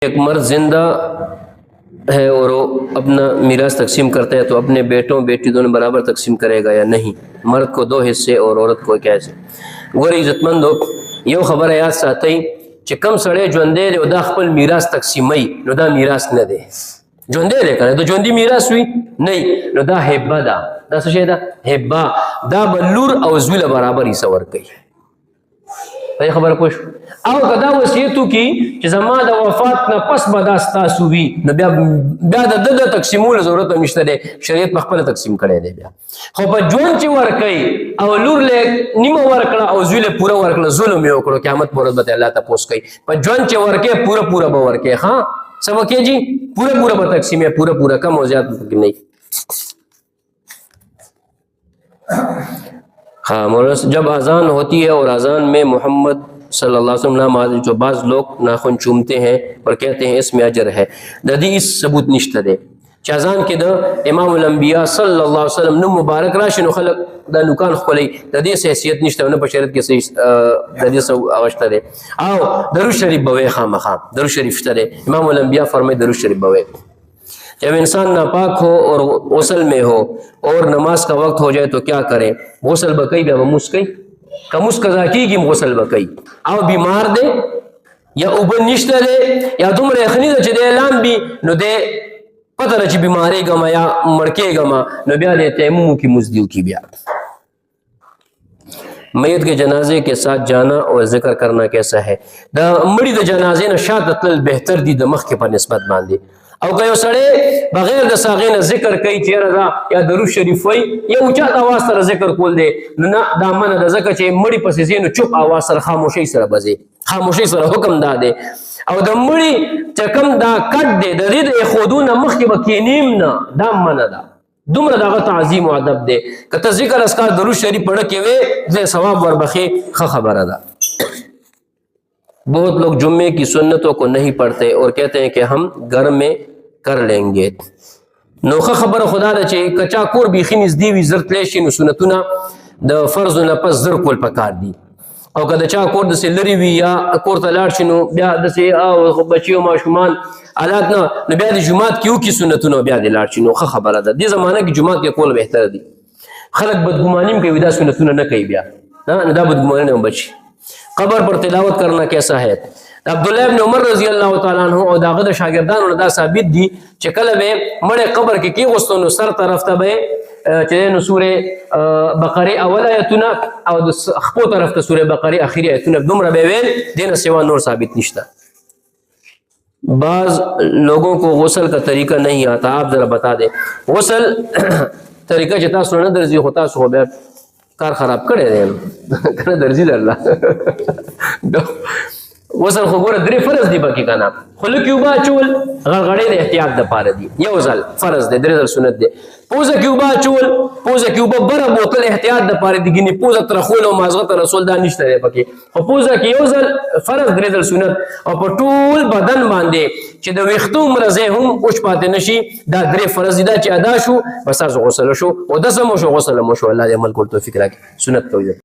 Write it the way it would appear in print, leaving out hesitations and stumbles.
एक मर्द जिंदा है और वो अपना मीरास तकसीम करता है तो अपने बेटों बेटी दोनों बराबर तकसीम करेगा या नहीं। मर्द को 2 हिस्से और औरत को क्या हिस्से। गोर इज्जतमंद हो यो खबर याद साथई कि कम सड़े जोंदे दा खपल मीरास तकसीमई नो दा मीरास न दे जोंदे ले करे तो जोंदी मीरास हुई नहीं नो दा हेब्बा दा सशे दा हेब्बा दा बल्लूर और जुल बराबर ही सवर कई भाई खबर पुश او कदा वसीयतु की कि जमा द वफात न पस बदास्ता सुवी न बया द तقسیمول ضرورت نشته ده شریعت په خپل تقسیم کړي دی بیا خو په جون چې ور کوي او لور له نیمه ور کړه او زویل پورا ور کړه ظلم یو کړو قیامت پر ورځ الله ته پوس کوي په جون چې ور کوي پورا به ور کوي ها سم کې جی پورا به تقسیم ہے پورا کم او زیات نہیں हाँ मोरस जब अजान होती है और अजान में मोहम्मद सल्लल्लाहु अलैहि वसल्लम नाम जो बाज़ लोग नाखून चूमते हैं और कहते हैं इसमें अजर है ददी इस सबूत निश्चित है अजान के द इमाम अल-अंबिया सल्लल्लाहु अलैहि वसल्लम नु मुबारक राशिन खलक द नुकान खोले ददी से हैसियत निश्चित है बशरत के से ददी से अवस्था है आओ दरूद शरीफ बवे खामखा दरूद शरीफ तरे इमाम अल-अंबिया फरमाए दरूद शरीफ बवे जब इंसान नापाक हो और गसल में हो और नमाज का वक्त हो जाए तो क्या करें गसल बकई बे मुस्कई कमुस कजा की गसल बकई आओ बीमार दे या उबन निश्ते दे या तुम रेखनी दे दे ऐलान भी नो दे पता न बीमारी गमा या मड़के गमा नो ब्या दे तैमूम की मुजदिल की ब्या मैयत के जनाजे के साथ जाना और जिक्र करना कैसा है द मड़ी द जनाजे न शादत बेहतर दी द मख के पर निस्बत बांधे او که یو سړی بغیر د ساغې نه ذکر کوي چیرې دا یا درود شریف وای یا اوچت اواز سره ذکر کول دی نه دا منه د ځکه چې مړی پسې ځینو چوپ اواز سره خاموشي سره بځي خاموشي سره حکم دا دی او د مړی چې کوم دا کټ دی د دې د خودونه مخکې بکینیم نه دا منه دا دومره دغه تعظیم او ادب دی کته ذکر اسکار درود شریف پڑھ کے وې د ثواب وربخي خبره ده बहुत लोग जुम्मे की सुन्नतों को नहीं पढ़ते और कहते हैं कि हम घर में कर लेंगे नोखा खबर खुदा दा चे कच्चा कोर बीखी नजदी वी जर तलेशी नु सुन्नतुना द फर्ज न पस जर कोल पकार दी او کدا چا کور د سلری وی یا کور ته لاړ شنو بیا د سي او بچیو ماشومان حالات نه بیا د جمعات کیو کی سنتونو بیا د لاړ شنو خبره ده د زمانه کې جمعات کې کول بهتر دي خلق بدګمانیم کوي دا سنتونه نه کوي بیا نه دا بدګماني نه بچي قبر پر تلاوت کرنا کیسا ہے عبداللہ ابن عمر رضی اللہ تعالیٰ عنہ او داغه د شاګردانو دا ثابت دي چې کله به مړ قبر کې کی غوستونو سر طرف ته به چې نو سوره بقره اوله ایتونه او د خپو طرف ته سوره بقره اخیری ایتونه دومره به ویل دینه سوا نور ثابت نشتا بعض لوگوں کو غسل کا طریقہ نہیں آتا آپ ذرا بتا دیں غسل طریقہ چې تاسو نه درځي خو تاسو به کار خراب کړی دی کنه درځي لرله وصل خو ګوره 3 فرض دی پکې کنه خو لکه وبا چول غړغړې د احتیاط د پاره دی یو ځل فرض دی 3 ځل سنت دی پوزه کې وبا چول پوزه کې وبا بره بوتل احتیاط د پاره دی ګني پوزه تر خول او مازغه رسول دا نشته دی پکې خو پوزه کې یو ځل فرض 3 ځل سنت او په ټول بدن باندې چې د وختو مرزه هم اوش پاتې نشي دا 3 فرض دی چې ادا شو بس غسل شو او د سمو شو غسل مو شو الله دې عمل کول توفیق راکړي سنت کوي